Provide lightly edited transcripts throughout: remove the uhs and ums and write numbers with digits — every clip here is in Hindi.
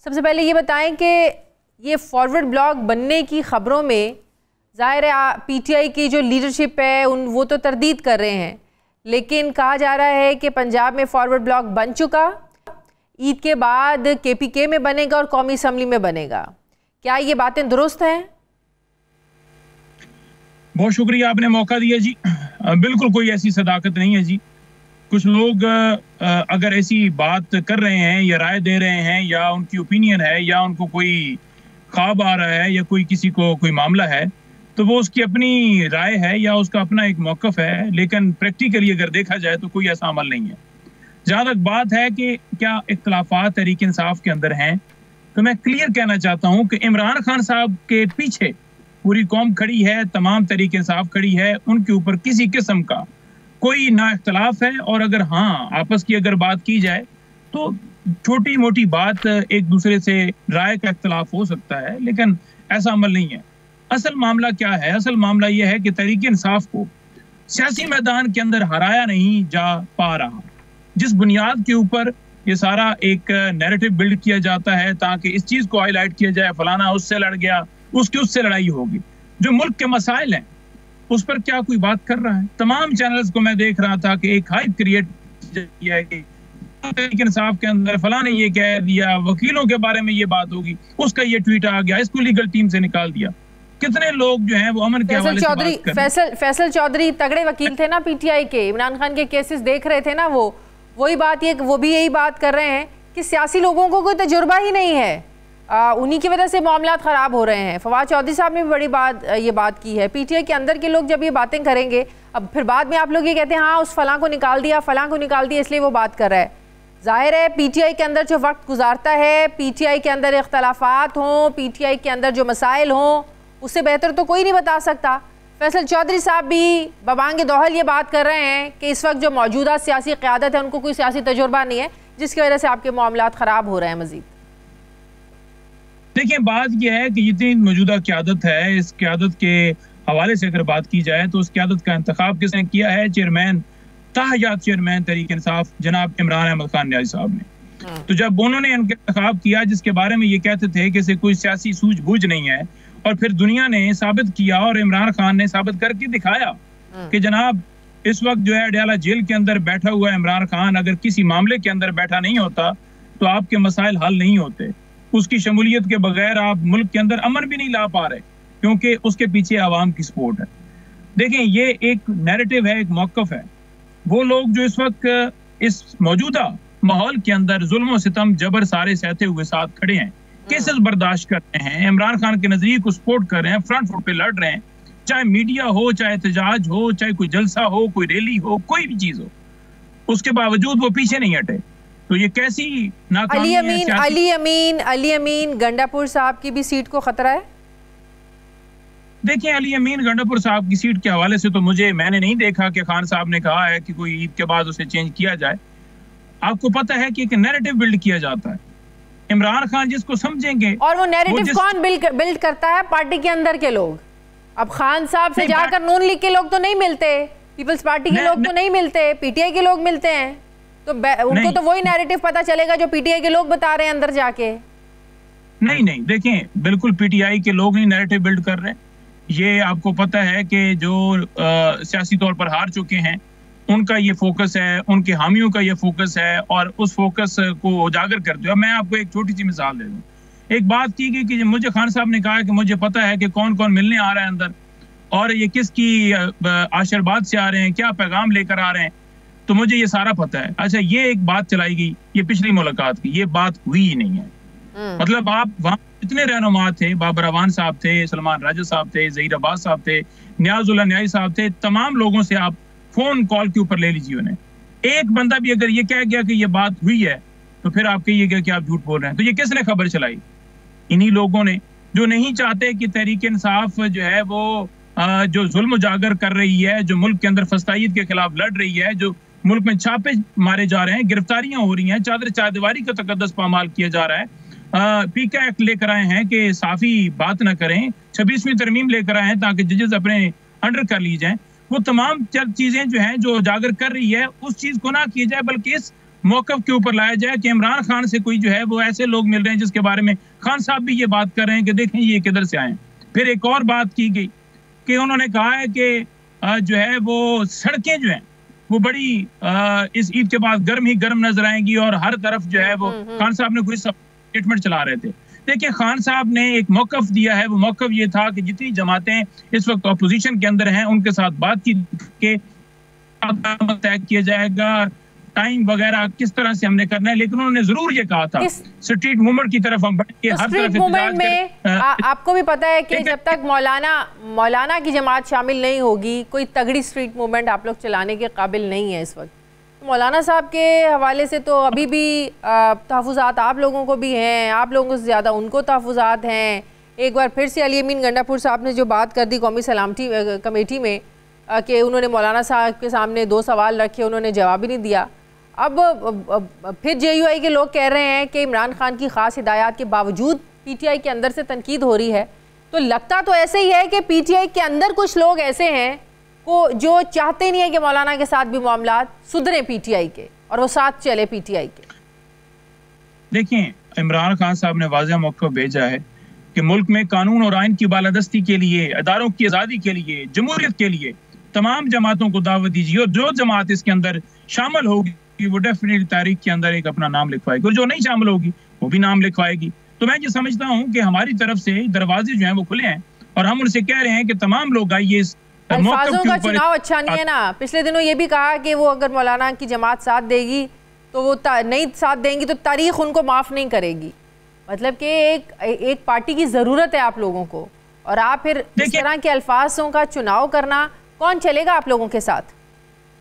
सबसे पहले ये बताएं कि ये फॉरवर्ड ब्लॉक बनने की खबरों में ज़ाहिर है पीटीआई की जो लीडरशिप है वो तो तरदीद कर रहे हैं, लेकिन कहा जा रहा है कि पंजाब में फॉरवर्ड ब्लॉक बन चुका, ईद के बाद केपीके में बनेगा और कौमी असम्बली में बनेगा। क्या ये बातें दुरुस्त हैं? बहुत शुक्रिया, आपने मौका दिया जी। बिल्कुल कोई ऐसी सदाकत नहीं है जी। कुछ लोग अगर ऐसी बात कर रहे हैं या राय दे रहे हैं या उनकी ओपिनियन है या उनको कोई ख्वाब आ रहा है या कोई किसी को कोई मामला है तो वो उसकी अपनी राय है या उसका अपना एक मौक़िफ़ है, लेकिन प्रैक्टिकली अगर देखा जाए तो कोई ऐसा अमल नहीं है। जहाँ तक बात है कि क्या इख्तलाफात तहरीक इंसाफ के अंदर हैं, तो मैं क्लियर कहना चाहता हूँ कि इमरान खान साहब के पीछे पूरी कौम खड़ी है, तमाम तहरीक इंसाफ खड़ी है, उनके ऊपर किसी किस्म का कोई ना इख्तलाफ है। और अगर हाँ आपस की अगर बात की जाए तो छोटी मोटी बात एक दूसरे से राय का इख्तलाफ हो सकता है, लेकिन ऐसा अमल नहीं है। असल मामला क्या है? असल मामला यह है कि तहरीक इंसाफ को सियासी मैदान के अंदर हराया नहीं जा पा रहा। जिस बुनियाद के ऊपर ये सारा एक नैरेटिव बिल्ड किया जाता है ताकि इस चीज को हाईलाइट किया जाए, फलाना उससे लड़ गया, उसकी उससे लड़ाई होगी, जो मुल्क के मसाइल हैं उस पर क्या कोई बात कर रहा है? तमाम चैनल्स को मैं देख रहा था कि एक हाइप क्रिएट किया है कि तहरीक इंसाफ के अंदर फलां ने ये कह दिया, वकीलों के बारे में ये बात होगी, उसका ये ट्वीट आ गया, इसको लीगल टीम से निकाल दिया। कितने लोग जो हैं वो अमन के हवाले से बात कर रहे हैं। फैसल चौधरी तगड़े वकील थे ना पीटीआई के, इमरान खान के केसेस देख रहे थे ना, वो भी यही बात कर रहे हैं कि सियासी लोगों को कोई तजुर्बा ही नहीं है, उन्हीं की वजह से मामला ख़राब हो रहे हैं। फवाद चौधरी साहब ने भी बड़ी ये बात की है। पीटीआई के अंदर के लोग जब ये बातें करेंगे, अब फिर बाद में आप लोग ये कहते हैं हाँ उस फलां को निकाल दिया, फलां को निकाल दिया, इसलिए वो बात कर रहा है। जाहिर है पीटीआई के अंदर जो वक्त गुजारता है, पीटीआई के अंदर इख्तलाफात हों, पीटीआई के अंदर जो मसाइल हों, उससे बेहतर तो कोई नहीं बता सकता। फैसल चौधरी साहब भी बबांग दोहल ये बात कर रहे हैं कि इस वक्त जो मौजूदा सियासी क़यादत है उनको कोई सियासी तजुर्बा नहीं है, जिसकी वजह से आपके मामलात ख़राब हो रहे हैं मज़ीद। देखिए बात यह है कि जितनी मौजूदा क़यादत है, इस क़यादत के हवाले से अगर बात की जाए तो उस क़यादत का इंतखाब किसने किया है? चेयरमैन ताहयात चेयरमैन तहरीक इंसाफ जनाब इमरान अहमद खान न्याज़ी साहब ने। तो जब उन्होंने इनका इंतखाब किया, जिसके बारे में ये कहते थे कि इसे कोई सियासी सूझबूझ नहीं है, और फिर दुनिया ने साबित किया और इमरान खान ने साबित करके दिखाया कि जनाब इस वक्त जो है अडयाला जेल के अंदर बैठा हुआ है इमरान खान, अगर किसी मामले के अंदर बैठा नहीं होता तो आपके मसाइल हल नहीं होते। उसकी शमूलियत के बगैर आप मुल्क के अंदर अमन भी नहीं ला पा रहे, क्योंकि उसके पीछे आवाम की सपोर्ट है। देखें ये एक नैरेटिव है, एक मौक़िफ़ है। वो लोग जो इस वक्त इस मौजूदा माहौल के अंदर जुल्म सितम जबर सारे सहते हुए साथ खड़े हैं, केसेस बर्दाश्त कर रहे हैं, इमरान खान के नजरिए को सपोर्ट कर रहे हैं, फ्रंट फुट पे लड़ रहे हैं, चाहे मीडिया हो, चाहे एहतजाज हो, चाहे कोई जलसा हो, कोई रैली हो, कोई भी चीज हो, उसके बावजूद वो पीछे नहीं हटे। तो ये कैसी नाकामी है? अली अमीन गंडापुर साहब की भी सीट को खतरा है। देखिए अली अमीन गंडापुर साहब की सीट के हवाले से तो मैंने नहीं देखा कि खान साहब ने कहा है कि कोई ईद के बाद उसे चेंज किया जाए। आपको पता है कि एक नैरेटिव बिल्ड किया जाता है, इमरान खान जिसको समझेंगे, और वो नैरेटिव कौन बिल्ड करता है? पार्टी के अंदर के लोग। अब खान साहब से जाकर नून लीग के लोग तो नहीं मिलते, पीपल्स पार्टी के लोग तो नहीं मिलते, पीटीआई के लोग मिलते हैं, तो उनको तो वही नैरेटिव पता चलेगा जो पीटीआई के लोग बता रहे हैं अंदर जाके। नहीं देखें बिल्कुल पीटीआई के लोग नहीं नैरेटिव बिल्ड कर रहे हैं। ये आपको पता है कि जो सियासी तौर पर हार चुके हैं उनका ये फोकस है, उनके हामियों का ये फोकस है, और उस फोकस को उजागर करते हुए मैं आपको एक छोटी सी मिसाल दे दूं। एक बात की गई कि मुझे खान साहब ने कहा कि मुझे पता है कि कौन कौन मिलने आ रहा है अंदर, और ये किसकी आशीर्वाद से आ रहे हैं, क्या पैगाम लेकर आ रहे हैं, तो मुझे ये सारा पता है। अच्छा ये एक बात चलाई गई, ये पिछली मुलाकात की, ये बात हुई ही नहीं है। मतलब आप वहाँ इतने रहनुमा थे, बाबर अवान साहब थे, सलमान राजा साहब थे, ज़हीर अब्बास साहब थे, नियाज़ुल्लाह न्याज़ी साहब थे, तमाम लोगों से आप फोन कॉल के ऊपर ले लीजिए उन्हें। एक बंदा भी अगर ये कह गया कि ये बात हुई है तो फिर आप कहिएगा कि आप झूठ बोल रहे हैं। तो ये किसने खबर चलाई? इन्हीं लोगों ने, जो नहीं चाहते कि तहरीक इंसाफ जो है वो जो जुल्म उजागर कर रही है, जो मुल्क के अंदर फस्तायत के खिलाफ लड़ रही है, जो मुल्क में छापे मारे जा रहे हैं, गिरफ्तारियां हो रही हैं, चादर चारदीवारी का तकद्दस पामाल किया जा रहा है, पीका एक्ट लेकर आए हैं कि साफी बात ना करें, 26वीं तरमीम लेकर आए हैं ताकि जजेस अपने अंडर कर ली जाएं। वो तमाम चीजें जो हैं जो उजागर कर रही है उस चीज को ना किया जाए, बल्कि इस मौक़िफ़ के ऊपर लाया जाए कि इमरान खान से कोई जो है वो ऐसे लोग मिल रहे हैं जिसके बारे में खान साहब भी ये बात कर रहे हैं कि देखें ये किधर से आए। फिर एक और बात की गई कि उन्होंने कहा है कि जो है वो सड़कें जो हैं वो बड़ी इस ईद के बाद गर्म ही गर्म नजर आएंगी और हर तरफ जो है वो खान साहब ने कोई स्टेटमेंट चला रहे थे। देखिए खान साहब ने एक मौक़िफ़ दिया है, वो मौक़िफ़ ये था कि जितनी जमातें इस वक्त अपोजिशन के अंदर हैं उनके साथ बातचीत के तय किया जाएगा, टाइम वगैरह किस तरह से हमने करना है, लेकिन उन्होंने जरूर ये कहा था स्ट्रीट मूवमेंट की तरफ हम बढ़े हर स्ट्रीट मूवमेंट में आपको भी पता है कि जब तक मौलाना की जमात शामिल नहीं होगी कोई तगड़ी स्ट्रीट मूवमेंट आप लोग चलाने के काबिल नहीं है इस वक्त। तो मौलाना साहब के हवाले से तो अभी भी तहफ़्फ़ुज़ात आप लोगों को भी हैं, आप लोगों से ज़्यादा उनको तहफ़्फ़ुज़ात हैं। एक बार फिर से अली अमीन गंडापुर साहब ने जो बात कर दी कौमी सलामती कमेटी में कि उन्होंने मौलाना साहब के सामने 2 सवाल रखे, उन्होंने जवाब ही नहीं दिया। अब फिर JUI के लोग कह रहे हैं कि इमरान खान की ख़ास हिदायत के बावजूद PTI के अंदर से तनकीद हो रही है। तो लगता तो ऐसे ही है कि PTI के अंदर कुछ लोग ऐसे हैं को जो चाहते नहीं है कि मौलाना के साथ भी मामला सुधरे PTI के और वो साथ चले PTI के। देखिए इमरान खान साहब ने वाज़ेह मौक़िफ़ भेजा है कि मुल्क में कानून और आइन की बालादस्ती के लिए, अदारों की आज़ादी के लिए, जमहूरियत के लिए तमाम जमातों को दावत दीजिए और जो जमात इसके अंदर शामिल होगी वो डेफिनेटली तारीख के अंदर एक अपना नाम लिखवाएगी और जो नहीं शामिल होगी वो भी नाम लिखवाएगी। तो मैं ये समझता हूँ कि हमारी तरफ से दरवाजे जो हैं वो खुले हैं और हम उनसे कह रहे हैं कि तमाम लोग आइए इस अल्फाजों का चुनाव अच्छा नहीं है ना। पिछले दिनों ये भी कहा कि वो अगर मौलाना की जमात साथ देगी तो वो नहीं साथ देंगी तो तारीख उनको माफ़ नहीं करेगी। मतलब कि एक पार्टी की ज़रूरत है आप लोगों को और आप फिर इस तरह के अल्फाजों का चुनाव करना, कौन चलेगा आप लोगों के साथ?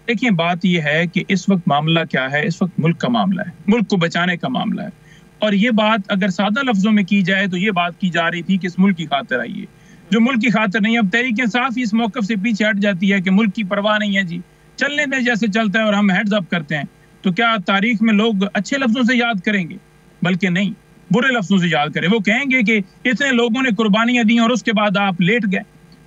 देखिए बात यह है कि इस वक्त मामला क्या है, इस वक्त मुल्क का मामला है, मुल्क को बचाने का मामला है। और ये बात अगर सादा लफ्जों में की जाए तो ये बात की जा रही थी कि इस मुल्क की खातिर आई है, जो मुल्क की खातिर नहीं। अब तहरीक इंसाफ इस मौक़िफ़ से पीछे हट जाती है कि मुल्क की परवाह नहीं है जी, चलने में जैसे चलता है और हम हेड्स अप करते हैं। तो क्या तारीख में लोग अच्छे लफ्जों से याद करेंगे? बल्कि नहीं, बुरे लफ्जों से याद करें। वो कहेंगे कि इतने लोगों ने कुर्बानियां दी और उसके बाद आप लेट गए।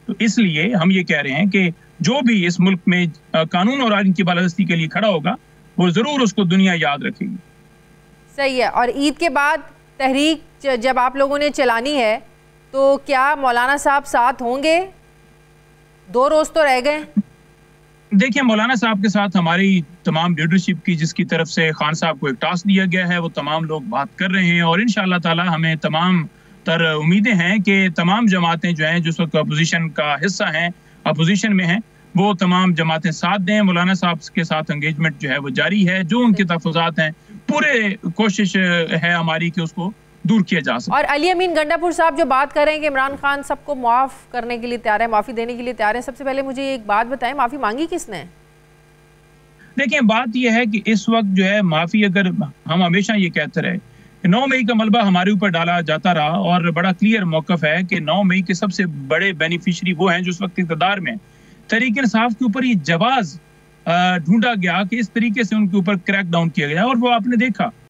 तो इसलिए हम ये कह रहे हैं कि जो भी इस मुल्क में कानून और आइन की बालादस्ती के लिए खड़ा होगा वो जरूर उसको दुनिया याद रखेगी। सही है। और ईद के बाद तहरीक जब आप लोगों ने चलानी है तो क्या मौलाना साहब साथ होंगे? 2 रोज तो रह गए। देखिए मौलाना साहब के साथ हमारी तमाम लीडरशिप की, जिसकी तरफ से खान साहब को एक टास्क दिया गया है, वो तमाम लोग बात कर रहे हैं और इंशाअल्लाह ताला हमें तमाम तर उम्मीदें हैं कि तमाम जमातें जो हैं जिस वक्त अपोजिशन का हिस्सा हैं, अपोजिशन में हैं, वो तमाम जमातें साथ दें। मौलाना साहब के साथ एंगेजमेंट जो है वो जारी है, जो उनके तहफ़्फ़ुज़ात हैं पूरे कोशिश है हमारी कि उसको दूर किया जा सके। और अली अमीन गंडापुर साहब जो बात कर रहे हैं कि इमरान खान सबको माफ़ करने के लिए तैयार है, माफ़ी देने के लिए तैयार है, सबसे पहले मुझे एक बात बताएं, माफ़ी मांगी किसने? देखिए बात यह है कि इस वक्त जो है माफ़ी, अगर हम हमेशा ये कहते रहे 9 मई का मलबा हमारे ऊपर डाला जाता रहा और बड़ा क्लियर मौक़िफ़ है कि 9 मई के सबसे बड़े बेनिफिशरी वो हैं जो उस वक्त इक़्तिदार में। तहरीक इंसाफ के ऊपर ये जवाज़ ढूंढा गया कि इस तरीके से उनके ऊपर क्रैक डाउन किया गया और वो आपने देखा